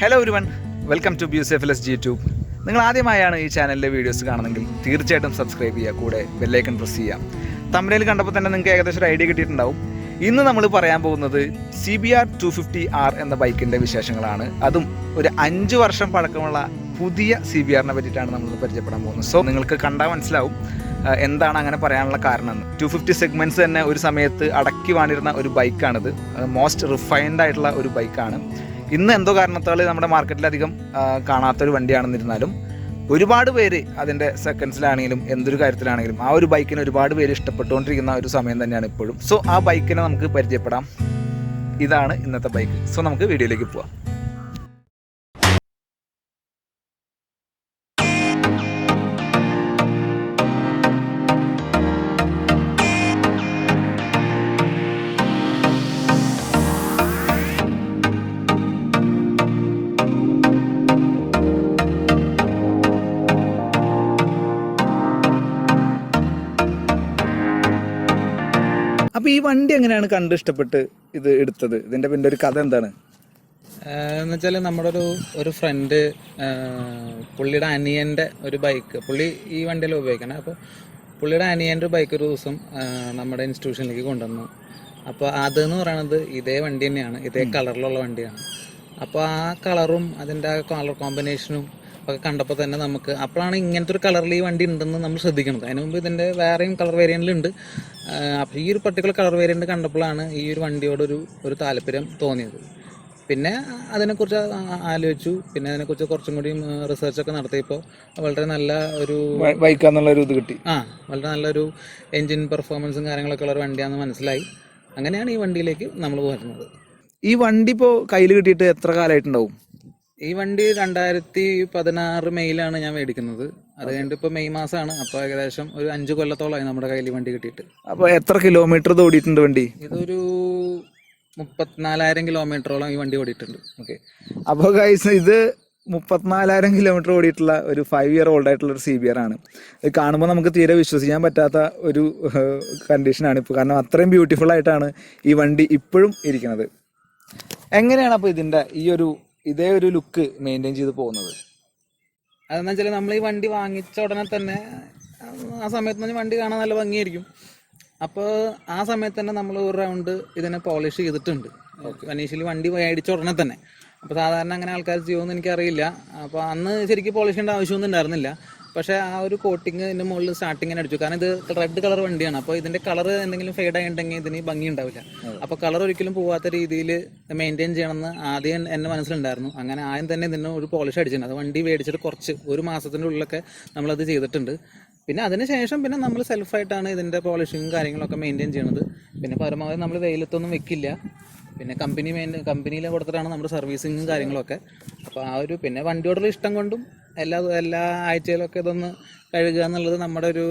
Hello everyone, welcome to Bucephalus GE Tube. നിങ്ങൾ ആദ്യമായാണ് ഈ ചാനലിലെ വീഡിയോസ് കാണുന്നതെങ്കിൽ തീർച്ചയായിട്ടും സബ്സ്ക്രൈബ് ചെയ്യുക, കൂടെ ബെല്ലൈക്കൺ പ്രസ് ചെയ്യാം. തമ്പനയിൽ കണ്ടപ്പോൾ തന്നെ നിങ്ങൾക്ക് ഏകദേശം ഒരു ഐഡിയ കിട്ടിയിട്ടുണ്ടാവും. ഇന്ന് നമ്മൾ പറയാൻ പോകുന്നത് cbr 250r എന്ന ബൈക്കിൻ്റെ വിശേഷങ്ങളാണ്. അതും ഒരു 5 വർഷം പഴക്കമുള്ള പുതിയ CBRനെ പറ്റിയിട്ടാണ് നമ്മൾ പരിചയപ്പെടാൻ പോകുന്നത്. സോ നിങ്ങൾക്ക് കണ്ടാൽ മനസ്സിലാവും എന്താണ് അങ്ങനെ പറയാനുള്ള കാരണം എന്ന്. 250 സെഗ്മെൻറ്റ്സ് തന്നെ ഒരു സമയത്ത് അടക്കി വാണിരുന്ന ഒരു ബൈക്കാണിത്. മോസ്റ്റ് റിഫൈൻഡ് ആയിട്ടുള്ള ഒരു ബൈക്കാണ്. ഇന്ന് എന്തോ കാരണത്താൽ നമ്മുടെ മാർക്കറ്റിൽ അധികം കാണാത്തൊരു വണ്ടിയാണെന്നിരുന്നാലും ഒരുപാട് പേര് അതിൻ്റെ സെക്കൻഡ്സിലാണെങ്കിലും എന്തൊരു കാര്യത്തിലാണെങ്കിലും ആ ഒരു ബൈക്കിന് ഒരുപാട് പേര് ഇഷ്ടപ്പെട്ടുകൊണ്ടിരിക്കുന്ന ഒരു സമയം തന്നെയാണ് ഇപ്പോഴും. സോ ആ ബൈക്കിനെ നമുക്ക് പരിചയപ്പെടാം. ഇതാണ് ഇന്നത്തെ ബൈക്ക്. സോ നമുക്ക് വീഡിയോയിലേക്ക് പോവാം. അപ്പോൾ ഈ വണ്ടി എങ്ങനെയാണ് കണ്ട് ഇഷ്ടപ്പെട്ട് ഇത് എടുത്തത്? ഇതിൻ്റെ പിന്നെ ഒരു കഥ എന്താണ് എന്ന് വെച്ചാൽ നമ്മുടെ ഒരു ഫ്രണ്ട് പുള്ളിയുടെ അനിയൻ്റെ ഒരു ബൈക്ക്, പുള്ളി ഈ വണ്ടിയിൽ ഉപയോഗിക്കണം. അപ്പോൾ പുള്ളിയുടെ അനിയൻ്റെ ഒരു ബൈക്ക് ഒരു ദിവസം നമ്മുടെ ഇൻസ്റ്റിറ്റ്യൂഷനിലേക്ക് കൊണ്ടുവന്നു. അപ്പോൾ അതെന്ന് പറയുന്നത് ഇതേ വണ്ടി തന്നെയാണ്, ഇതേ കളറിലുള്ള വണ്ടിയാണ്. അപ്പോൾ ആ കളറും അതിൻ്റെ ആ കളർ കോമ്പിനേഷനും ഒക്കെ കണ്ടപ്പോൾ തന്നെ നമുക്ക് അപ്പോഴാണ് ഇങ്ങനത്തെ ഒരു കളറിൽ ഈ വണ്ടി ഉണ്ടെന്ന് നമ്മൾ ശ്രദ്ധിക്കുന്നത്. അതിന് മുമ്പ് ഇതിൻ്റെ വേറെയും കളർ വേരിയൻറ്റിലുണ്ട്. അപ്പോൾ ഈ ഒരു പർട്ടിക്കുലർ കളർ വേരിയൻറ്റ് കണ്ടപ്പോഴാണ് ഈ ഒരു വണ്ടിയോട് ഒരു താല്പര്യം തോന്നിയത്. പിന്നെ അതിനെക്കുറിച്ച് ആലോചിച്ചു. പിന്നെ അതിനെക്കുറിച്ച് കുറച്ചും കൂടി റിസർച്ചൊക്കെ നടത്തിയപ്പോൾ വളരെ നല്ല ഒരു ബൈക്കാന്നുള്ളൊരു ഇത് കിട്ടി. വളരെ നല്ലൊരു എൻജിൻ പെർഫോമൻസും കാര്യങ്ങളൊക്കെ ഉള്ള ഒരു വണ്ടിയാണെന്ന് മനസ്സിലായി. അങ്ങനെയാണ് ഈ വണ്ടിയിലേക്ക് നമ്മൾ വരുന്നത്. ഈ വണ്ടി ഇപ്പോൾ കയ്യിൽ കിട്ടിയിട്ട് എത്ര കാലമായിട്ടുണ്ടാവും? ഈ വണ്ടി 2016 മെയ്യിലാണ് ഞാൻ മേടിക്കുന്നത്. അത് കഴിഞ്ഞിട്ട് ഇപ്പോൾ മെയ് മാസമാണ്. അപ്പോൾ ഏകദേശം ഒരു 5 കൊല്ലത്തോളമായി നമ്മുടെ കയ്യിൽ വണ്ടി കിട്ടിയിട്ട്. അപ്പോൾ എത്ര കിലോമീറ്റർ ഓടിയിട്ടുണ്ട് വണ്ടി? ഇതൊരു 34,000 കിലോമീറ്ററോളം ഈ വണ്ടി ഓടിയിട്ടുണ്ട്. ഓക്കെ. അപ്പോൾ ഗൈസ്, ഇത് 34,000 കിലോമീറ്റർ ഓടിയിട്ടുള്ള ഒരു 5 ഇയർ ഓൾഡ് ആയിട്ടുള്ള ഒരു CBR ആണ്. ഇത് കാണുമ്പോൾ നമുക്ക് തീരെ വിശ്വസിക്കാൻ പറ്റാത്ത ഒരു കണ്ടീഷനാണ് ഇപ്പോൾ. കാരണം അത്രയും ബ്യൂട്ടിഫുൾ ആയിട്ടാണ് ഈ വണ്ടി ഇപ്പോഴും ഇരിക്കുന്നത്. എങ്ങനെയാണ് അപ്പോൾ ഇതിൻ്റെ ഇതേ ഒരു ലുക്ക് മെയിൻറ്റെയിൻ ചെയ്ത് പോകുന്നത്? അതെന്ന് വെച്ചാൽ നമ്മൾ ഈ വണ്ടി വാങ്ങിച്ച ഉടനെ തന്നെ ആ സമയത്ത് വണ്ടി കാണാൻ നല്ല ഭംഗിയായിരിക്കും. അപ്പോൾ ആ സമയത്ത് തന്നെ നമ്മൾ ഒരു റൗണ്ട് ഇതിനെ പോളിഷ് ചെയ്തിട്ടുണ്ട്. ഇനീഷ്യലി വണ്ടി മേടിച്ച ഉടനെ തന്നെ. അപ്പോൾ സാധാരണ അങ്ങനെ ആൾക്കാർ ചെയ്യുമെന്ന് എനിക്കറിയില്ല. അപ്പോൾ അന്ന് ശരിക്കും പോളിഷ് ചെയ്യേണ്ട ആവശ്യമൊന്നും ഉണ്ടായിരുന്നില്ല. പക്ഷേ ആ ഒരു കോട്ടിങ് ഇതിൻ്റെ മുകളിൽ സ്റ്റാർട്ടിങ്ങിന് അടിച്ചു. കാരണം ഇത് റെഡ് കളർ വണ്ടിയാണ്. അപ്പോൾ ഇതിൻ്റെ കളർ എന്തെങ്കിലും ഫെയ്ഡ് ആയിട്ടുണ്ടെങ്കിൽ ഇതിന് ഭംഗി ഉണ്ടാവില്ല. അപ്പോൾ കളർ ഒരിക്കലും പോകാത്ത രീതിയിൽ മെയിൻറ്റെയിൻ ചെയ്യണമെന്ന് ആദ്യം എൻ്റെ മനസ്സിലുണ്ടായിരുന്നു. അങ്ങനെ ആദ്യം തന്നെ ഇതിന് ഒരു പോളിഷ് അടിച്ചിട്ടുണ്ട്. അത് വണ്ടി മേടിച്ചിട്ട് ഒരു മാസത്തിൻ്റെ ഉള്ളിലൊക്കെ നമ്മളത് ചെയ്തിട്ടുണ്ട്. പിന്നെ അതിന് ശേഷം പിന്നെ നമ്മൾ സെൽഫായിട്ടാണ് ഇതിൻ്റെ പോളിഷിങ്ങും കാര്യങ്ങളൊക്കെ മെയിൻറ്റെയിൻ ചെയ്യണത്. പിന്നെ പരമാവധി നമ്മൾ വെയിലത്തൊന്നും വെക്കില്ല. പിന്നെ കമ്പനിയിൽ കൊടുത്തിട്ടാണ് നമ്മുടെ സർവീസിങ്ങും കാര്യങ്ങളൊക്കെ. അപ്പോൾ ആ ഒരു പിന്നെ വണ്ടിയോടുള്ള ഇഷ്ടം കൊണ്ടും എല്ലാ ആഴ്ചയിലൊക്കെ ഇതൊന്ന് കഴുകുക എന്നുള്ളത് നമ്മുടെ ഒരു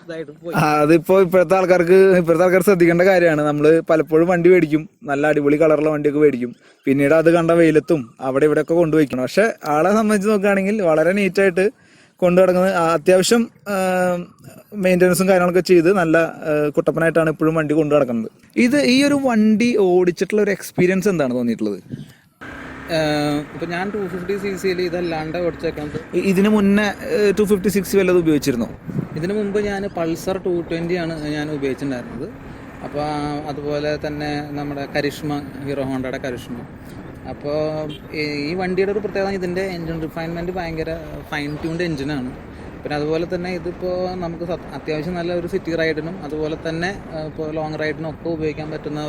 ഇതായിട്ട് പോയി. അതിപ്പോൾ ഇപ്പോഴത്തെ ആൾക്കാർ ശ്രദ്ധിക്കേണ്ട കാര്യമാണ്. നമ്മൾ പലപ്പോഴും വണ്ടി മേടിക്കും, നല്ല അടിപൊളി കളറുള്ള വണ്ടിയൊക്കെ മേടിക്കും. പിന്നീട് അത് കണ്ട വെയിലത്തും അവിടെ ഇവിടെയൊക്കെ കൊണ്ടുപോയിക്കണം. പക്ഷെ ആളെ സംബന്ധിച്ച് നോക്കുകയാണെങ്കിൽ വളരെ നീറ്റായിട്ട് കൊണ്ടു നടക്കുന്നത്, അത്യാവശ്യം മെയിൻ്റനൻസും കാര്യങ്ങളൊക്കെ ചെയ്ത് നല്ല കുട്ടപ്പനായിട്ടാണ് ഇപ്പോഴും വണ്ടി കൊണ്ടു നടക്കുന്നത്. ഈ ഒരു വണ്ടി ഓടിച്ചിട്ടുള്ള ഒരു എക്സ്പീരിയൻസ് എന്താണ് തോന്നിയിട്ടുള്ളത്? ഇപ്പം ഞാൻ 250cc ഇതല്ലാണ്ട് ഓടിച്ചേക്കുന്നത്. ഇതിന് മുന്നേ 250cc വല്ലതും ഉപയോഗിച്ചിരുന്നോ? ഇതിനു മുമ്പ് ഞാൻ പൾസർ 220 ആണ് ഞാൻ ഉപയോഗിച്ചിട്ടുണ്ടായിരുന്നത്. അപ്പോൾ അതുപോലെ തന്നെ നമ്മുടെ ഹീറോ ഹോണ്ടയുടെ കരിഷ്മ. അപ്പോൾ ഈ വണ്ടിയുടെ ഒരു പ്രത്യേകത ഇതിൻ്റെ എൻജിൻ റിഫൈൻമെൻറ്റ് ഭയങ്കര ഫൈൻ ട്യൂൺഡ് എൻജിനാണ്. പിന്നെ അതുപോലെ തന്നെ ഇതിപ്പോൾ നമുക്ക് അത്യാവശ്യം നല്ല ഒരു സിറ്റി റൈഡിനും അതുപോലെ തന്നെ ഇപ്പോൾ ലോങ് റൈഡിനും ഒക്കെ ഉപയോഗിക്കാൻ പറ്റുന്ന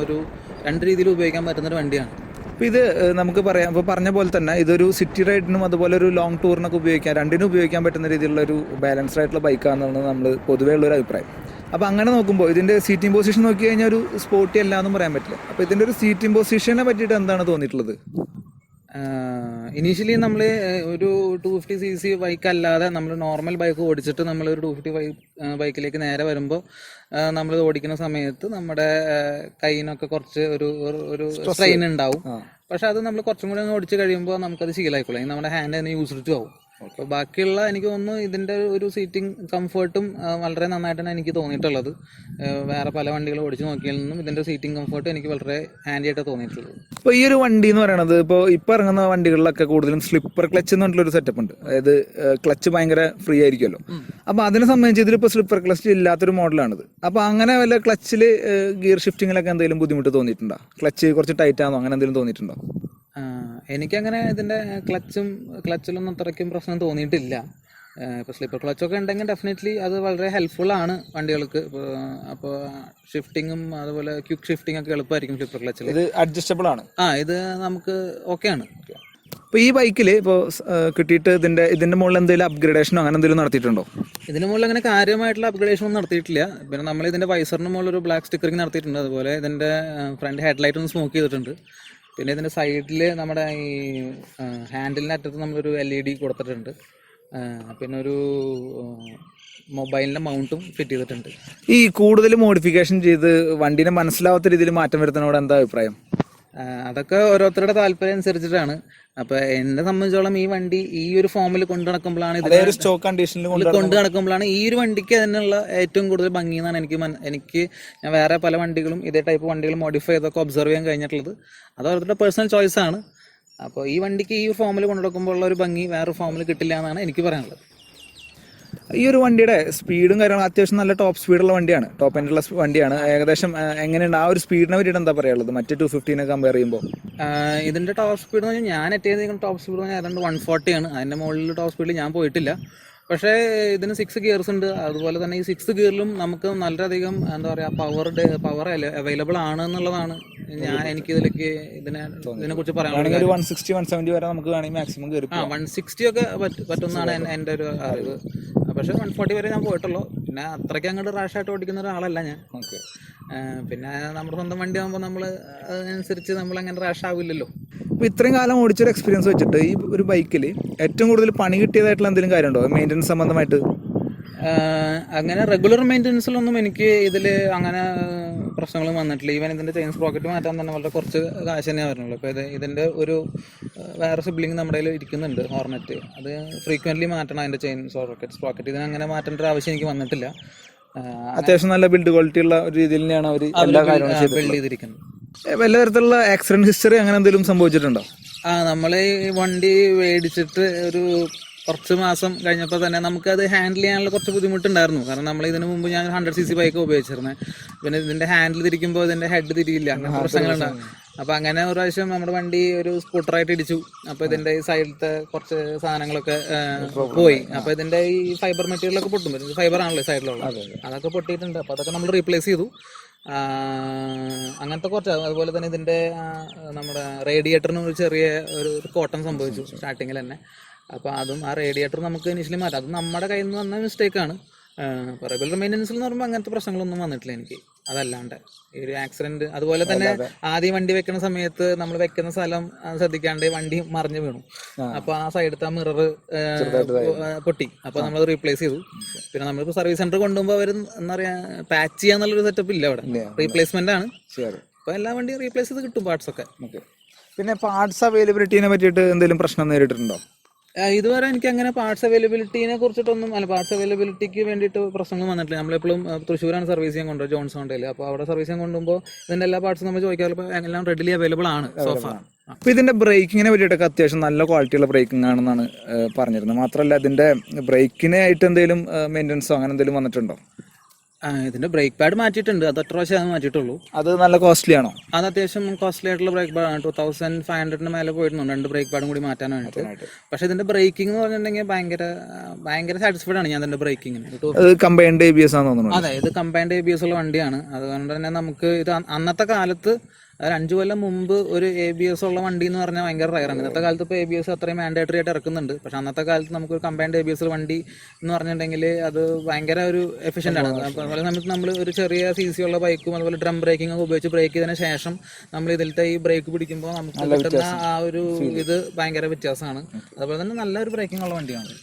രണ്ട് രീതിയിൽ ഉപയോഗിക്കാൻ പറ്റുന്നൊരു വണ്ടിയാണ്. അപ്പോൾ ഇത് നമുക്ക് പറയാം, ഇപ്പോൾ പറഞ്ഞ പോലെ തന്നെ ഇതൊരു സിറ്റി റൈഡിനും അതുപോലെ ഒരു ലോങ് ടൂറിനൊക്കെ രണ്ടിനും ഉപയോഗിക്കാൻ പറ്റുന്ന രീതിയിലുള്ള ഒരു ബാലൻസ്ഡ് ആയിട്ടുള്ള ബൈക്കാണെന്നാണ് നമ്മൾ പൊതുവേ ഉള്ളൊരു അഭിപ്രായം. അപ്പോൾ അങ്ങനെ നോക്കുമ്പോൾ ഇതിൻ്റെ സീറ്റിംഗ് പൊസിഷൻ നോക്കി കഴിഞ്ഞാൽ ഒരു സ്പോർട്ടി അല്ല എന്നും പറയാൻ പറ്റില്ല. അപ്പോൾ ഇതിൻ്റെ ഒരു സീറ്റിംഗ് പൊസിഷനെ പറ്റിയിട്ട് എന്താണ് തോന്നിയിട്ടുള്ളത്? ഇനീഷ്യലി നമ്മൾ ഒരു 250cc ബൈക്ക് അല്ലാതെ നമ്മൾ നോർമൽ ബൈക്ക് ഓടിച്ചിട്ട് നമ്മളൊരു 250 ബൈക്കിലേക്ക് നേരെ വരുമ്പോൾ നമ്മൾ ഓടിക്കുന്ന സമയത്ത് നമ്മുടെ കൈയിനൊക്കെ കുറച്ച് ഒരു സ്ട്രെയിൻ ഉണ്ടാവും. പക്ഷെ അത് നമ്മൾ കുറച്ചും കൂടി ഓടിച്ച് കഴിയുമ്പോൾ നമുക്കത് ശീലമായിക്കോളും. നമ്മുടെ ഹാൻഡ് തന്നെ യൂസ്ഡ് ടു ആവും. അപ്പോൾ ബാക്കിയുള്ള എനിക്ക് തോന്നുന്നു ഇതിൻ്റെ ഒരു സീറ്റിംഗ് കംഫർട്ടും വളരെ നന്നായിട്ടാണ് എനിക്ക് തോന്നിയിട്ടുള്ളത്. വേറെ പല വണ്ടികൾ ഓടിച്ച് നോക്കിയതിൽ നിന്നും ഇതിൻ്റെ സീറ്റിംഗ് കംഫർട്ട് എനിക്ക് വളരെ ഹാൻഡി ആയിട്ട് തോന്നിയിട്ടുള്ളത്. ഇപ്പോൾ ഈ ഒരു വണ്ടി എന്ന് പറയുന്നത് ഇപ്പോൾ ഇറങ്ങുന്ന വണ്ടികളിലൊക്കെ കൂടുതലും സ്ലിപ്പർ ക്ലച്ച് എന്ന് പറഞ്ഞിട്ടൊരു സെറ്റപ്പ് ഉണ്ട്. അതായത് ക്ലച്ച് ഭയങ്കര ഫ്രീ ആയിരിക്കുമല്ലോ. അപ്പോൾ അതിനെ സംബന്ധിച്ച് ഇതിലിപ്പോൾ സ്ലിപ്പർ ക്ലച്ച് ഇല്ലാത്തൊരു മോഡലാണിത്. അപ്പോൾ അങ്ങനെ വല്ല ക്ലച്ചിൽ ഗിയർ ഷിഫ്റ്റിങ്ങിലൊക്കെ എന്തെങ്കിലും ബുദ്ധിമുട്ട് തോന്നിയിട്ടുണ്ടോ? ക്ലച്ച് കുറച്ച് ടൈറ്റ് ആണോ, അങ്ങനെ എന്തെങ്കിലും തോന്നിയിട്ടുണ്ടോ? എനിക്കങ്ങനെ ഇതിൻ്റെ ക്ലച്ചിലൊന്നും അത്രയ്ക്കും പ്രശ്നം തോന്നിയിട്ടില്ല. ഇപ്പോൾ സ്ലിപ്പർ ക്ലച്ചൊക്കെ ഉണ്ടെങ്കിൽ ഡെഫിനറ്റ്ലി അത് വളരെ ഹെൽപ്ഫുള്ളാണ് വണ്ടികൾക്ക്. അപ്പോൾ ഷിഫ്റ്റിങ്ങും അതുപോലെ ക്വിക്ക് ഷിഫ്റ്റിംഗ് ഒക്കെ എളുപ്പമായിരിക്കും സ്ലിപ്പർ ക്ലച്ചിൽ. ഇത് അഡ്ജസ്റ്റബിൾ ആണ്. ഇത് നമുക്ക് ഓക്കെയാണ്. ഇപ്പോൾ ഈ ബൈക്കിൽ ഇപ്പോൾ കിട്ടിയിട്ട് ഇതിൻ്റെ മുകളിൽ എന്തെങ്കിലും അപ്ഗ്രേഡേഷനോ അങ്ങനെ എന്തെങ്കിലും നടത്തിയിട്ടുണ്ടോ? ഇതിന് മുകളിൽ അങ്ങനെ കാര്യമായിട്ടുള്ള അപ്ഗ്രേഡേഷൻ ഒന്നും നടത്തിയിട്ടില്ല. പിന്നെ നമ്മൾ ഇതിൻ്റെ വൈസറിന് മുകളിൽ ഒരു ബ്ലാക്ക് സ്റ്റിക്കറിങ് നടത്തിയിട്ടുണ്ട്. അതുപോലെ ഇതിൻ്റെ ഫ്രണ്ട് ഹെഡ്ലൈറ്റ് ഒന്ന് സ്മോക്ക് ചെയ്തിട്ടുണ്ട്. പിന്നെ ഇതിൻ്റെ സൈഡിൽ നമ്മുടെ ഈ ഹാൻഡിലിൻ്റെ അറ്റത്ത് നമ്മളൊരു LED കൊടുത്തിട്ടുണ്ട്. പിന്നെ ഒരു മൊബൈലിൻ്റെ മൗണ്ടും ഫിറ്റ് ചെയ്തിട്ടുണ്ട്. ഈ കൂടുതൽ മോഡിഫിക്കേഷൻ ചെയ്ത് വണ്ടീനെ മനസ്സിലാവാത്ത രീതിയിൽ മാറ്റം വരുത്തുന്നതോട് എന്താ അഭിപ്രായം? അതൊക്കെ ഓരോരുത്തരുടെ താല്പര്യം അനുസരിച്ചിട്ടാണ്. അപ്പോൾ എന്നെ സംബന്ധിച്ചോളം ഈ വണ്ടി ഈ ഒരു ഫോമിൽ കൊണ്ടു നടക്കുമ്പോഴാണ് സ്റ്റോക്ക് കണ്ടീഷനിൽ കൊണ്ടു നടക്കുമ്പോഴാണ് ഈ ഒരു വണ്ടിക്ക് അതിനുള്ള ഏറ്റവും കൂടുതൽ ഭംഗി എന്നാണ് എനിക്ക് ഞാൻ വേറെ പല വണ്ടികളും ഇതേ ടൈപ്പ് വണ്ടികൾ മോഡിഫൈ ചെയ്തൊക്കെ ഒബ്സർവ് ചെയ്യാൻ കഴിഞ്ഞിട്ടുള്ളത്. അത് ഓരോരുത്തരുടെ പേഴ്സണൽ ചോയ്സ് ആണ്. അപ്പോൾ ഈ വണ്ടിക്ക് ഈ ഫോമിൽ കൊണ്ടു നടക്കുമ്പോൾ ഉള്ള ഒരു ഭംഗി വേറെ ഫോമിൽ കിട്ടില്ല എന്നാണ് എനിക്ക് പറയാനുള്ളത്. ഈ ഒരു വണ്ടിയുടെ സ്പീഡും കാര്യങ്ങളും അത്യാവശ്യം നല്ല ടോപ്പ് സ്പീഡുള്ള വണ്ടിയാണ്, ടോപ്പ് എൻഡുള്ള വണ്ടിയാണ്. ഏകദേശം എങ്ങനെയുണ്ട് ആ ഒരു സ്പീഡിനെ പറ്റിയിട്ട് എന്താ പറയാനുള്ളത് മറ്റേ 250 കമ്പയർ ചെയ്യുമ്പോൾ? ഇതിൻ്റെ ടോപ്പ് സ്പീഡ് എന്ന് പറഞ്ഞാൽ ഞാൻ ഏറ്റവും ടോപ്പ് സ്പീഡ് പറഞ്ഞാൽ ഏതാണ്ട് 140 ആണ്. അതിൻ്റെ മുകളിൽ ടോപ്പ് സ്പീഡിൽ ഞാൻ പോയിട്ടില്ല. പക്ഷേ ഇതിന് 6 ഗിയർസ് ഉണ്ട്. അതുപോലെ തന്നെ ഈ 6 ഗിയറിലും നമുക്ക് വളരെയധികം എന്താ പറയുക പവർ അവൈലബിൾ ആണ് എന്നുള്ളതാണ് എനിക്കിതിലേക്ക് ഇതിനെക്കുറിച്ച് പറയാനുള്ളത്. 160-170 വരെ നമുക്ക് വേണമെങ്കിൽ മാക്സിമം കയറി 160 ഒക്കെ പറ്റുന്നതാണ് എൻ്റെ ഒരു അറിവ്. പക്ഷേ 140 വരെ ഞാൻ പോയിട്ടുള്ളൂ. പിന്നെ അത്രയ്ക്ക് അങ്ങോട്ട് റാഷായിട്ട് ഓടിക്കുന്ന ഒരാളല്ല ഞാൻ. പിന്നെ നമ്മുടെ സ്വന്തം വണ്ടി ആകുമ്പോൾ നമ്മൾ അതിനനുസരിച്ച് നമ്മൾ അങ്ങനെ റാഷ് ആവില്ലല്ലോ. അപ്പോൾ ഇത്രയും കാലം ഓടിച്ചൊരു എക്സ്പീരിയൻസ് വെച്ചിട്ട് ഈ ഒരു ബൈക്കിൽ ഏറ്റവും കൂടുതൽ പണി കിട്ടിയതായിട്ടുള്ള എന്തെങ്കിലും കാര്യമുണ്ടോ മെയിൻ്റനൻസ് സംബന്ധമായിട്ട്? അങ്ങനെ റെഗുലർ മെയിൻ്റനൻസിലൊന്നും എനിക്ക് ഇതിൽ അങ്ങനെ പ്രശ്നങ്ങളും വന്നിട്ടില്ല. ഈവൻ ഇതിൻ്റെ ചെയിൻ സ്പ്രോക്കറ്റ് മാറ്റാൻ തന്നെ വളരെ കുറച്ച് കാശ് തന്നെയാണ് വരുന്നുള്ളൂ. അപ്പോൾ ഇതിൻ്റെ ഒരു വേറെ സിബ്ലിങ് നമ്മുടെ കയ്യിൽ ഇരിക്കുന്നുണ്ട്, ഹോർനെറ്റ്. അത് ഫ്രീക്വൻ്റ്ലി മാറ്റണം അതിൻ്റെ ചെയിൻ സ്പ്രോക്കറ്റ്. ഇതിനങ്ങനെ മാറ്റേണ്ട ഒരു ആവശ്യം എനിക്ക് വന്നിട്ടില്ല. അത്യാവശ്യം നല്ല ബിൽഡ് ക്വാളിറ്റി ഉള്ള ഒരു രീതിയിൽ തന്നെയാണ് അവർ എല്ലാ കാര്യങ്ങളും ബിൽഡ് ചെയ്തിരിക്കുന്നത്. വല്ല തരത്തിലുള്ള ആക്സിഡന്റ് ഹിസ്റ്ററി അങ്ങനെ എന്തെങ്കിലും സംഭവിച്ചിട്ടുണ്ടോ? നമ്മൾ ഈ വണ്ടി മേടിച്ചിട്ട് ഒരു കുറച്ച് മാസം കഴിഞ്ഞപ്പോൾ തന്നെ നമുക്കത് ഹാൻഡിൽ ചെയ്യാനുള്ള കുറച്ച് ബുദ്ധിമുട്ടുണ്ടായിരുന്നു. കാരണം നമ്മൾ ഇതിന് മുമ്പ് ഞാൻ 100cc ബൈക്ക് ഉപയോഗിച്ചിരുന്നത്. പിന്നെ ഇതിൻ്റെ ഹാൻഡിൽ തിരിക്കുമ്പോൾ ഇതിൻ്റെ ഹെഡ് തിരിയില്ല, അങ്ങനെ പ്രശ്നങ്ങളുണ്ടാകും. അപ്പോൾ അങ്ങനെ ഒരു പ്രാവശ്യം നമ്മുടെ വണ്ടി ഒരു സ്കൂട്ടറായിട്ട് ഇടിച്ചു. അപ്പോൾ ഇതിൻ്റെ ഈ സൈഡിലത്തെ കുറച്ച് സാധനങ്ങളൊക്കെ പോയി. അപ്പോൾ ഇതിൻ്റെ ഈ ഫൈബർ മെറ്റീരിയലൊക്കെ പൊട്ടും. ഫൈബർ ആണല്ലോ സൈഡിലുള്ള, അതൊക്കെ പൊട്ടിയിട്ടുണ്ട്. അപ്പോൾ അതൊക്കെ നമ്മൾ റീപ്ലേസ് ചെയ്തു. അങ്ങനത്തെ കുറച്ച്. അതുപോലെ തന്നെ ഇതിൻ്റെ നമ്മുടെ റേഡിയേറ്ററിന് ഒരു ചെറിയ ഒരു കോട്ടം സംഭവിച്ചു സ്റ്റാർട്ടിങ്ങിൽ തന്നെ. അപ്പോൾ അതും ആ റേഡിയേറ്റർ നമുക്ക് ഇനിഷ്യലി മാറ്റാം. അത് നമ്മുടെ കയ്യിൽ നിന്ന് വന്ന മിസ്റ്റേക്കാണ്. അപ്പോൾ റെഗുലർ മെയിൻ്റനൻസിൽ എന്ന് പറയുമ്പോൾ അങ്ങനത്തെ പ്രശ്നങ്ങളൊന്നും വന്നിട്ടില്ല എനിക്ക്. അതല്ലാണ്ട് ഈ ഒരു ആക്സിഡൻറ്റ്, അതുപോലെ തന്നെ ആദ്യം വണ്ടി വെക്കുന്ന സമയത്ത് നമ്മൾ വെക്കുന്ന സ്ഥലം ശ്രദ്ധിക്കാണ്ട് വണ്ടി മറിഞ്ഞു വീണു. അപ്പോൾ ആ സൈഡത്തെ മിറർ പൊട്ടി. അപ്പോൾ നമ്മളത് റീപ്ലേസ് ചെയ്തു. പിന്നെ നമ്മളിപ്പോൾ സർവീസ് സെന്റർ കൊണ്ടുപോകുമ്പോൾ അവർ എന്താ പറയുക പാച്ച് ചെയ്യാന്നുള്ളൊരു സെറ്റപ്പ് ഇല്ല അവിടെ, റീപ്ലേസ്മെന്റ് ആണ്. അപ്പോൾ എല്ലാ വണ്ടിയും റീപ്ലേസ് ചെയ്ത് കിട്ടും പാർട്സ് ഒക്കെ. പിന്നെ പാർട്സ് അവൈലബിലിറ്റിനെ പറ്റിയിട്ട് എന്തെങ്കിലും പ്രശ്നം നേരിട്ടിട്ടുണ്ടോ? ഇതുവരെ എനിക്ക് അങ്ങനെ പാർട്സ് അവൈലബിലിറ്റിനെ കുറിച്ചിട്ടൊന്നും പാർട്സ് അവൈലബിലിറ്റിക്ക് വേണ്ടിയിട്ട് പ്രശ്നങ്ങൾ വന്നിട്ടില്ല. നമ്മളെപ്പോഴും തൃശ്ശൂരാണ് സർവീസ് ചെയ്യാൻ കൊണ്ടുപോകും, ജോൺസ് ഹോണ്ടയിൽ. അപ്പോൾ അവിടെ സർവീസ് ചെയ്യാൻ കൊണ്ടുപോകുമ്പോൾ ഇതിൻ്റെ എല്ലാ പാർട്സും നമ്മൾ ചോദിക്കാറുള്ള എല്ലാം റെഡിലി അവൈലബിൾ ആണ് സോഫാർ. അപ്പോൾ ഇതിൻ്റെ ബ്രേക്കിങ്ങിനെ പറ്റിയിട്ടൊക്കെ അത്യാവശ്യം നല്ല ക്വാളിറ്റിയുള്ള ബ്രേക്കിംഗ് ആണെന്നാണ് പറഞ്ഞിരുന്നത്. മാത്രമല്ല ഇതിൻ്റെ ബ്രേക്കിനായിട്ട് എന്തെങ്കിലും മെയിൻ്റനൻസോ അങ്ങനെ എന്തെങ്കിലും വന്നിട്ടുണ്ടോ? ഇതിന്റെ ബ്രേക്ക് പാഡ് മാറ്റിയിട്ടുണ്ട്. അത് ഒറ്റ പ്രാവശ്യം മാറ്റിയിട്ടുള്ളൂ. അത് നല്ല കോസ്റ്റ്ലി ആണോ? അത് അത്യാവശ്യം കോസ്റ്റ്ലി ആയിട്ടുള്ള ബ്രേക്ക് പാഡാണ്. 2500 മേലെ പോയിരുന്നു 2 ബ്രേക്ക് പാഡും കൂടി മാറ്റാനായിട്ട്. പക്ഷെ ഇതിന്റെ ബ്രേക്കിംഗ് എന്ന് പറഞ്ഞിട്ടുണ്ടെങ്കിൽ ഭയങ്കര സാറ്റിസ്ഫൈഡ് ആണ് ഞാൻ ഇതിന്റെ ബ്രേക്കിങ്ങിന്. കമ്പൈൻഡ് ABS ആണെന്ന് തോന്നുന്നു. അതെ, ഇത് കമ്പൈൻഡ് ABS ഉള്ള വണ്ടിയാണ്. അതുകൊണ്ട് തന്നെ നമുക്ക് ഇത് അന്നത്തെ കാലത്ത് 5 കൊല്ലം മുമ്പ് ഒരു ABS ഉള്ള വണ്ടി എന്ന് പറഞ്ഞാൽ ഭയങ്കര റയറാണ്. ഇന്നത്തെ കാലത്ത് ഇപ്പോൾ ABS അത്രയും മാൻഡേറ്ററി ആയിട്ട് ഇറക്കുന്നുണ്ട്. പക്ഷെ അന്നത്തെ കാലത്ത് നമുക്കൊരു കമ്പൈൻഡ് ABS വണ്ടി എന്ന് പറഞ്ഞിട്ടുണ്ടെങ്കിൽ അത് ഭയങ്കര ഒരു എഫിഷ്യൻ്റ് ആണ്. അപ്പോൾ അതുപോലെ സമയത്ത് നമ്മൾ ഒരു ചെറിയ CC ഉള്ള ബൈക്കും അതുപോലെ ഡ്രം ബ്രേക്കിംഗ് ഒക്കെ ഉപയോഗിച്ച് ബ്രേക്ക് ചെയ്തതിന് ശേഷം നമ്മൾ ഇതിലത്തെ ഈ ബ്രേക്ക് പിടിക്കുമ്പോൾ നമുക്ക് കിട്ടുന്ന ആ ഒരു ഇത് ഭയങ്കര വ്യത്യാസമാണ്. അതുപോലെ തന്നെ നല്ലൊരു ബ്രേക്കിംഗ് ഉള്ള വണ്ടിയാണ്.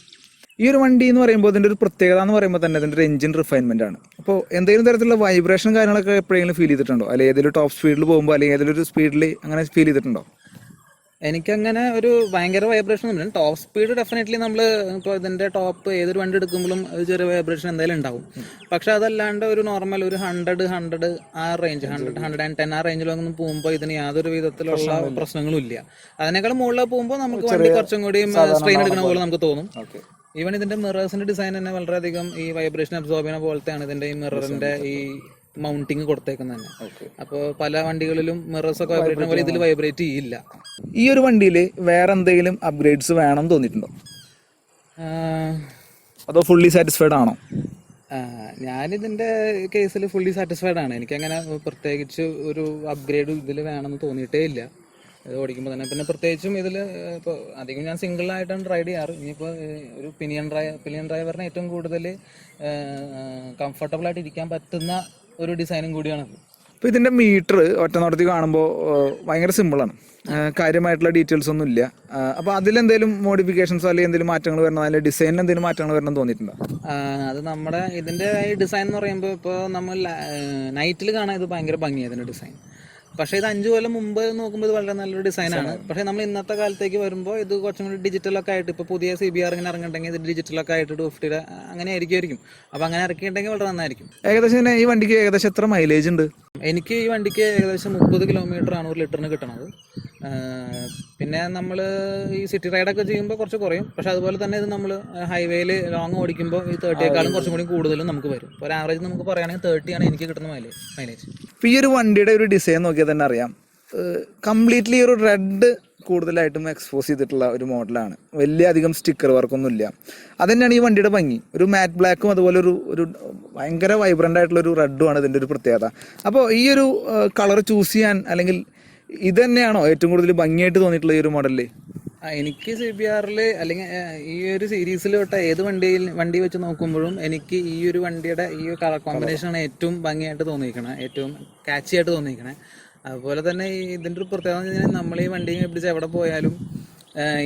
ഈ ഒരു വണ്ടി എന്ന് പറയുമ്പോൾ ഇതിൻ്റെ ഒരു പ്രത്യേകത എന്ന് പറയുമ്പോൾ തന്നെ ഇതിൻ്റെ ഒരു എഞ്ചിൻ റിഫൈൻമെൻ്റ് ആണ്. അപ്പോൾ എന്തെങ്കിലും തരത്തിലുള്ള വൈബ്രേഷൻ കാര്യങ്ങളൊക്കെ എപ്പോഴെങ്കിലും ഫീൽ ചെയ്തിട്ടുണ്ടോ? അല്ലെങ്കിൽ ഏതെങ്കിലും ടോപ്പ് സ്പീഡിൽ പോകുമ്പോൾ അല്ലെങ്കിൽ ഏതെങ്കിലും ഒരു സ്പീഡിൽ അങ്ങനെ ഫീൽ ചെയ്തിട്ടുണ്ടോ? എനിക്കങ്ങനെ ഒരു ഭയങ്കര വൈബ്രേഷൻ ഒന്നും ഇല്ല. ടോപ്പ് സ്പീഡ് ഡെഫിനറ്റ്ലി നമ്മൾ ഇപ്പോൾ ഇതിൻ്റെ ടോപ്പ് ഏതൊരു വണ്ടി എടുക്കുമ്പോഴും ഒരു ചെറിയ വൈബ്രേഷൻ എന്തായാലും ഉണ്ടാവും. പക്ഷെ അതല്ലാണ്ട് ഒരു നോർമൽ ഒരു 100 ആ റേഞ്ച് 110 ആ റേഞ്ചിലൊന്നും പോകുമ്പോൾ ഇതിന് യാതൊരു വിധത്തിലുള്ള പ്രശ്നങ്ങളും ഇല്ല. അതിനേക്കാൾ മുകളിൽ പോകുമ്പോൾ നമുക്ക് വണ്ടി കുറച്ചും കൂടി സ്ട്രെയിൻ എടുക്കുന്ന പോലെ നമുക്ക് തോന്നും. ഈവൻ ഇതിന്റെ മിറേഴ്സിന്റെ ഡിസൈൻ തന്നെ വളരെയധികം ഈ വൈബ്രേഷൻ അബ്സോർബ് ചെയ്യുന്ന പോലത്തെയാണ് ഇതിന്റെ ഈ മിററിന്റെ ഈ മൗണ്ടിങ് കൊടുത്തേക്കുന്നത് തന്നെ. അപ്പോൾ പല വണ്ടികളിലും മിറേഴ്സ് ഒക്കെ വൈബ്രേറ്റ് ചെയ്യുന്ന പോലെ ഇതിൽ വൈബ്രേറ്റ് ചെയ്യില്ല. ഈ ഒരു വണ്ടിയിൽ വേറെ എന്തെങ്കിലും അപ്ഗ്രേഡ്സ് വേണം തോന്നിയിട്ടുണ്ടോ, അതോ ഫുള്ളി സാറ്റിസ്ഫൈഡ് ആണോ? ഞാനിതിന്റെ കേസിൽ ഫുള്ളി സാറ്റിസ്ഫൈഡ് ആണ്. എനിക്കങ്ങനെ പ്രത്യേകിച്ച് ഒരു അപ്ഗ്രേഡ് ഇതിൽ വേണമെന്ന് തോന്നിയിട്ടേ ഇല്ല ഇത് ഓടിക്കുമ്പോൾ തന്നെ. പിന്നെ പ്രത്യേകിച്ചും ഇതിൽ ഇപ്പോൾ അധികം ഞാൻ സിംഗിളായിട്ടാണ് റൈഡ് ചെയ്യാറ്. ഇനിയിപ്പോൾ ഒരു പിനിയൻ ഡ്രൈവറിന് ഏറ്റവും കൂടുതൽ കംഫർട്ടബിളായിട്ട് ഇരിക്കാൻ പറ്റുന്ന ഒരു ഡിസൈനും കൂടിയാണ്. അപ്പോൾ ഇതിൻ്റെ മീറ്റർ ഒറ്റ നോട്ടത്തിൽ കാണുമ്പോൾ ഭയങ്കര സിമ്പിളാണ്, കാര്യമായിട്ടുള്ള ഡീറ്റെയിൽസ് ഒന്നും ഇല്ല. അപ്പോൾ അതിലെന്തെങ്കിലും മോഡിഫിക്കേഷൻസോ അല്ലെങ്കിൽ എന്തെങ്കിലും മാറ്റങ്ങൾ വരണം, അല്ലെങ്കിൽ ഡിസൈനിൽ എന്തെങ്കിലും മാറ്റങ്ങൾ വരണം തോന്നിയിട്ടുണ്ടോ? അത് നമ്മുടെ ഇതിൻ്റെ ഈ ഡിസൈൻ എന്ന് പറയുമ്പോൾ ഇപ്പോൾ നമ്മൾ നൈറ്റിൽ കാണാൻ ഇത് ഭയങ്കര ഭംഗിയാണ് ഇതിൻ്റെ ഡിസൈൻ. പക്ഷേ ഇത് 5 കൊല്ലം മുമ്പ് നോക്കുമ്പോൾ ഇത് വളരെ നല്ലൊരു ഡിസൈനാണ്. പക്ഷേ നമ്മൾ ഇന്നത്തെ കാലത്തേക്ക് വരുമ്പോൾ ഇത് കുറച്ചും കൂടി ഡിജിറ്റലൊക്കെ ആയിട്ട് ഇപ്പോൾ പുതിയ CBR ഇങ്ങനെ ഇറങ്ങിയിട്ടുണ്ടെങ്കിൽ ഇത് ഡിജിറ്റലൊക്കെ ആയിട്ട് 250 അങ്ങനെ ആയിരിക്കും. അപ്പോൾ അങ്ങനെ ഇറക്കിയിട്ടുണ്ടെങ്കിൽ വളരെ നന്നായിരിക്കും. ഏകദേശം ഈ വണ്ടിക്ക് ഏകദേശം എത്ര മൈലേജ് ഉണ്ട്? എനിക്ക് ഈ വണ്ടിക്ക് ഏകദേശം 30 കിലോമീറ്റർ ആണ് 1 ലിറ്ററിന് കിട്ടണത്. പിന്നെ നമ്മൾ ഈ സിറ്റി റൈഡൊക്കെ ചെയ്യുമ്പോൾ കുറച്ച് കുറയും. പക്ഷെ അതുപോലെ തന്നെ ഇത് നമ്മൾ ഹൈവേയിൽ ലോങ് ഓടിക്കുമ്പോൾ ഈ 30യേക്കാളും കുറച്ചും കൂടി കൂടുതലും നമുക്ക് വരും. ഇപ്പോൾ ഒരു ആവറേജ് നമുക്ക് പറയുകയാണെങ്കിൽ 30 ആണ് എനിക്ക് കിട്ടുന്ന മൈലേജ്. ഇപ്പോൾ ഈ ഒരു വണ്ടിയുടെ ഒരു ഡിസൈൻ നോക്കിയാൽ തന്നെ അറിയാം, കംപ്ലീറ്റ്ലി ഒരു റെഡ് കൂടുതലായിട്ടും എക്സ്പോസ് ചെയ്തിട്ടുള്ള ഒരു മോഡലാണ്. വലിയ അധികം സ്റ്റിക്കർ വർക്കൊന്നുമില്ല. അതുതന്നെയാണ് ഈ വണ്ടിയുടെ ഭംഗി. ഒരു മാറ്റ് ബ്ലാക്കും അതുപോലെ ഒരു ഭയങ്കര വൈബ്രൻ്റ് ആയിട്ടുള്ള ഒരു റെഡുമാണ് ഇതിൻ്റെ ഒരു പ്രത്യേകത. അപ്പോൾ ഈ ഒരു കളർ ചൂസ് ചെയ്യാൻ അല്ലെങ്കിൽ ഇത് തന്നെയാണോ ഏറ്റവും കൂടുതൽ ഭംഗിയായിട്ട് തോന്നിയിട്ടുള്ള ഈ ഒരു മോഡലിൽ? എനിക്ക് CBRൽ അല്ലെങ്കിൽ ഈ ഒരു സീരീസിൽ തൊട്ട് ഏത് വണ്ടി വെച്ച് നോക്കുമ്പോഴും എനിക്ക് ഈ ഒരു വണ്ടിയുടെ ഈ ഒരു കളർ കോമ്പിനേഷനാണ് ഏറ്റവും ഭംഗിയായിട്ട് തോന്നിയിരിക്കണേ, ഏറ്റവും കാച്ചി ആയിട്ട് തോന്നിയിരിക്കണേ. അതുപോലെ തന്നെ ഇതിൻ്റെ ഒരു പ്രത്യേകത എന്ന് വെച്ചാൽ നമ്മൾ ഈ വണ്ടി പിടിച്ച് എവിടെ പോയാലും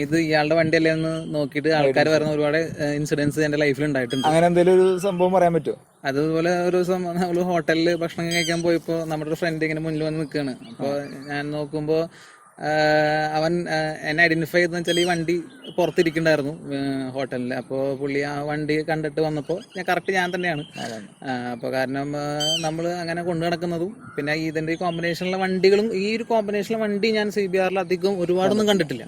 ഇത് ഇയാളുടെ വണ്ടിയല്ലേ എന്ന് നോക്കിയിട്ട് ആൾക്കാർ വരുന്ന ഒരുപാട് ഇൻസിഡൻസ് എൻ്റെ ലൈഫിൽ ഉണ്ടായിട്ടുണ്ട്. അങ്ങനെ എന്തെങ്കിലും ഒരു സംഭവം പറയാൻ പറ്റുമോ? അതുപോലെ ഒരു ദിവസം നമ്മൾ ഹോട്ടലിൽ ഭക്ഷണം കഴിക്കാൻ പോയപ്പോൾ നമ്മുടെ ഒരു ഫ്രണ്ട് ഇങ്ങനെ മുന്നിൽ വന്ന് നിൽക്കുകയാണ്. അപ്പോൾ ഞാൻ നോക്കുമ്പോൾ അവൻ എന്നെ ഐഡന്റിഫൈ ചെയ്തെന്ന് വെച്ചാൽ ഈ വണ്ടി പുറത്തിരിക്കണ്ടായിരുന്നു ഹോട്ടലിൽ. അപ്പോൾ പുള്ളി ആ വണ്ടി കണ്ടിട്ട് വന്നപ്പോൾ കറക്റ്റ് ഞാൻ തന്നെയാണ്. അപ്പോൾ കാരണം നമ്മൾ അങ്ങനെ കൊണ്ടു നടക്കുന്നതും പിന്നെ ഇതിൻ്റെ ഈ കോമ്പിനേഷനിലെ വണ്ടികളും ഈ ഒരു കോമ്പിനേഷനിലെ വണ്ടി ഞാൻ CBRൽ അധികം ഒരുപാടൊന്നും കണ്ടിട്ടില്ല.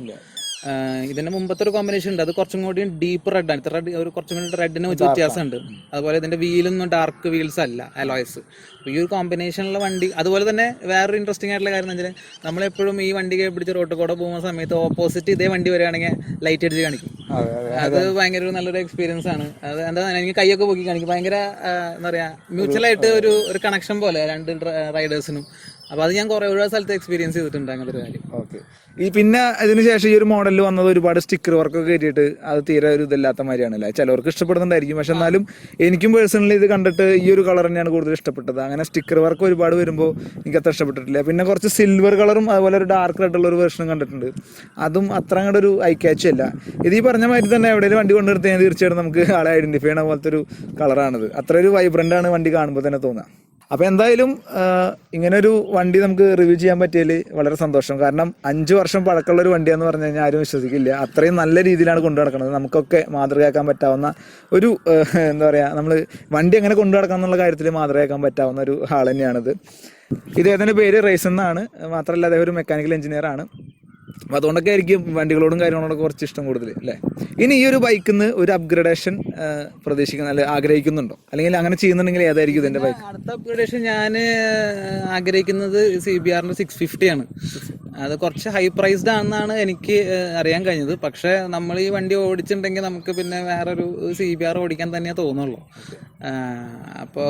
ഇതിന്റെ മുമ്പത്തെ ഒരു കോമ്പിനേഷൻ ഉണ്ട്, അത് കുറച്ചും കൂടി ഡീപ്പ് റെഡ് ആണ്. റെഡ് ഒരു കുറച്ചും കൂടി റെഡിന് വെച്ച് വ്യത്യാസമുണ്ട്. അതുപോലെ ഇതിന്റെ വീലൊന്നും ഡാർക്ക് വീൽസ് അല്ല, അലോയ്സ്. ഈ ഒരു കോമ്പിനേഷനിലുള്ള വണ്ടി. അതുപോലെ തന്നെ വേറൊരു ഇൻട്രസ്റ്റിംഗ് ആയിട്ടുള്ള കാര്യം എന്ന് വെച്ചാൽ നമ്മളെപ്പോഴും ഈ വണ്ടിക്ക് പിടിച്ച് റോട്ടിൽ കൂടെ പോകുന്ന സമയത്ത് ഓപ്പോസിറ്റ് ഇതേ വണ്ടി വരികയാണെങ്കിൽ ലൈറ്റ് അടിച്ച് കാണിക്കും. അത് ഭയങ്കര ഒരു നല്ലൊരു എക്സ്പീരിയൻസ് ആണ്. അത് എന്താ എനിക്ക് കൈയൊക്കെ പൊക്കി കാണിക്കും. ഭയങ്കര എന്താ പറയാ, മ്യൂച്വലായിട്ട് ഒരു കണക്ഷൻ പോലെ രണ്ട് റൈഡേഴ്സിനും. അപ്പോൾ അത് ഞാൻ ഒരുപാട് സ്ഥലത്ത് എക്സ്പീരിയൻസ് ചെയ്തിട്ടുണ്ട് അങ്ങനത്തെ ഒരു കാര്യം. ഓക്കെ. ഈ പിന്നെ അതിന് ശേഷം ഈ ഒരു മോഡലിൽ വന്നത് ഒരുപാട് സ്റ്റിക്കർ വർക്കൊക്കെ കയറ്റിയിട്ട് അത് തീരെ ഒരു ഇതില്ലാത്ത മാതിരിയാണല്ലേ. ചിലവർക്ക് ഇഷ്ടപ്പെടുന്നുണ്ടായിരിക്കും, പക്ഷെ എന്നാലും എനിക്കും പേഴ്സണലി ഇത് കണ്ടിട്ട് ഈ ഒരു കളർ തന്നെയാണ് കൂടുതൽ ഇഷ്ടപ്പെട്ടത്. അങ്ങനെ സ്റ്റിക്കർ വർക്ക് ഒരുപാട് വരുമ്പോൾ എനിക്ക് അത്ര ഇഷ്ടപ്പെട്ടിട്ടില്ല. പിന്നെ കുറച്ച് സിൽവർ കളറും അതുപോലെ ഒരു ഡാർക്ക് റെഡ് ഉള്ള ഒരു വേർഷനും കണ്ടിട്ടുണ്ട്. അതും അത്ര അങ്ങോട്ട് ഒരു ഐ ക്യാച്ച് അല്ല. ഇത് ഈ പറഞ്ഞ മാതിരി തന്നെ എവിടെയെങ്കിലും വണ്ടി കൊണ്ടുവരുത്തി കഴിഞ്ഞാൽ തീർച്ചയായിട്ടും നമുക്ക് ആളെ ഐഡന്റിഫൈ ചെയ്യണ പോലത്തെ ഒരു കളറാണിത്. അത്ര ഒരു വൈബ്രൻ്റ് ആണ് വണ്ടി കാണുമ്പോൾ തന്നെ തോന്നുക. അപ്പോൾ എന്തായാലും ഇങ്ങനൊരു വണ്ടി നമുക്ക് റിവ്യൂ ചെയ്യാൻ പറ്റിയതിൽ വളരെ സന്തോഷം. കാരണം 5 വർഷം പഴക്കമുള്ള ഒരു വണ്ടിയാന്ന് പറഞ്ഞു കഴിഞ്ഞാൽ ആരും വിശ്വസിക്കില്ല. അത്രയും നല്ല രീതിയിലാണ് കൊണ്ടു നടക്കുന്നത്. നമുക്കൊക്കെ മാതൃകയാക്കാൻ പറ്റാവുന്ന ഒരു എന്താ പറയുക, നമ്മൾ വണ്ടി എങ്ങനെ കൊണ്ടു നടക്കണം എന്നുള്ള കാര്യത്തിൽ മാതൃകയാക്കാൻ പറ്റാവുന്ന ഒരു ആൾ തന്നെയാണിത്. ഇദ്ദേഹത്തിൻ്റെ പേര് റൈസൻ എന്നാണ്. മാത്രമല്ല അദ്ദേഹം ഒരു മെക്കാനിക്കൽ എഞ്ചിനീയർ ആണ്. അപ്പോൾ അതുകൊണ്ടൊക്കെ ആയിരിക്കും വണ്ടികളോടും കാര്യങ്ങളോടൊക്കെ കുറച്ച് ഇഷ്ടം കൂടുതൽ അല്ലേ. ഇനി ഈ ഒരു ബൈക്കിൽ നിന്ന് ഒരു അപ്ഗ്രേഡേഷൻ പ്രതീക്ഷിക്കുന്ന അല്ലെങ്കിൽ ആഗ്രഹിക്കുന്നുണ്ടോ, അല്ലെങ്കിൽ അങ്ങനെ ചെയ്യുന്നുണ്ടെങ്കിൽ ഏതായിരിക്കും ഇതിൻ്റെ ബൈക്ക്? അടുത്ത അപ്ഗ്രേഡേഷൻ ഞാൻ ആഗ്രഹിക്കുന്നത് CBRന്റെ 650 ആണ്. അത് കുറച്ച് ഹൈ പ്രൈസ്ഡ് ആണെന്നാണ് എനിക്ക് അറിയാൻ കഴിഞ്ഞത്. പക്ഷേ നമ്മൾ ഈ വണ്ടി ഓടിച്ചിട്ടുണ്ടെങ്കിൽ നമുക്ക് പിന്നെ വേറൊരു CBR ഓടിക്കാൻ തന്നെ തോന്നുള്ളൂ. അപ്പോൾ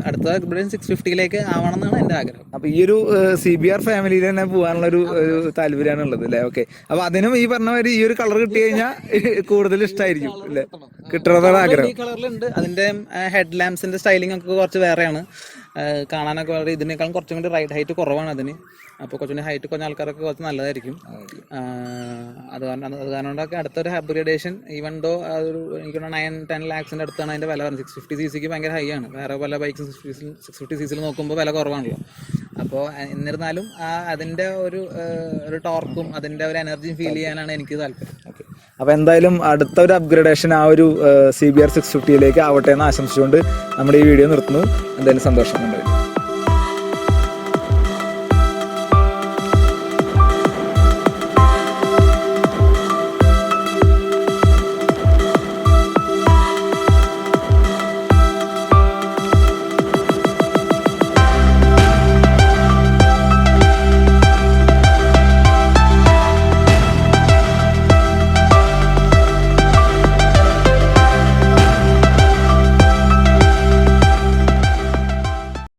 അടുത്ത അപ്ഗ്രേഡേഷൻ 650ലേക്ക് ആവണം എന്നാണ് എൻ്റെ ആഗ്രഹം. അപ്പോൾ ഈ ഒരു CBR ഫാമിലിയിൽ തന്നെ പോകാനുള്ള ഒരു താല്പര്യമാണ് ഉള്ളത് അല്ലേ. ഓക്കെ. അപ്പോൾ അതിനും ഈ പറഞ്ഞ മാതിരി ഈ ഒരു കളർ കിട്ടി കഴിഞ്ഞാൽ കൂടുതൽ ഇഷ്ടമായിരിക്കും അല്ലേ, കിട്ടണമെന്നാണ് ആഗ്രഹം. ഈ കളറിലുണ്ട്. അതിൻ്റെ ഹെഡ് ലാമ്പ്സിൻ്റെ സ്റ്റൈലിംഗ് ഒക്കെ കുറച്ച് വേറെയാണ്. കാണാനൊക്കെ വളരെ ഇതിനേക്കാളും കുറച്ചും കൂടി റൈഡ് ഹൈറ്റ് കുറവാണ് അതിന്. അപ്പോൾ കുറച്ചുകൂടി ഹൈറ്റ് കുറഞ്ഞ ആൾക്കാരൊക്കെ കുറച്ച് നല്ലതായിരിക്കും. അത് കാരണം കൊണ്ടൊക്കെ അടുത്തൊരു അപ്ഗ്രേഡേഷൻ ഈവൻ ദോ അതൊരു എനിക്ക് 9-10 ലാക്സിൻ്റെ അടുത്താണ് അതിൻ്റെ വില വരുന്നത്. 650cc ഭയങ്കര ഹൈ ആണ്. വേറെ പല ബൈക്ക് 650cc നോക്കുമ്പോൾ വില കുറവാണല്ലോ. അപ്പോൾ എന്നിരുന്നാലും അതിൻ്റെ ഒരു ടോർക്കും അതിൻ്റെ ഒരു എനർജിയും ഫീൽ ചെയ്യാനാണ് എനിക്ക് താല്പര്യം. ഓക്കെ, അപ്പോൾ എന്തായാലും അടുത്ത ഒരു അപ്ഗ്രേഡേഷൻ ആ ഒരു CBR 650 ആവട്ടെ എന്ന് ആശംസിച്ചുകൊണ്ട് നമ്മുടെ ഈ വീഡിയോ നിർത്തുന്നു. എന്തായാലും സന്തോഷം.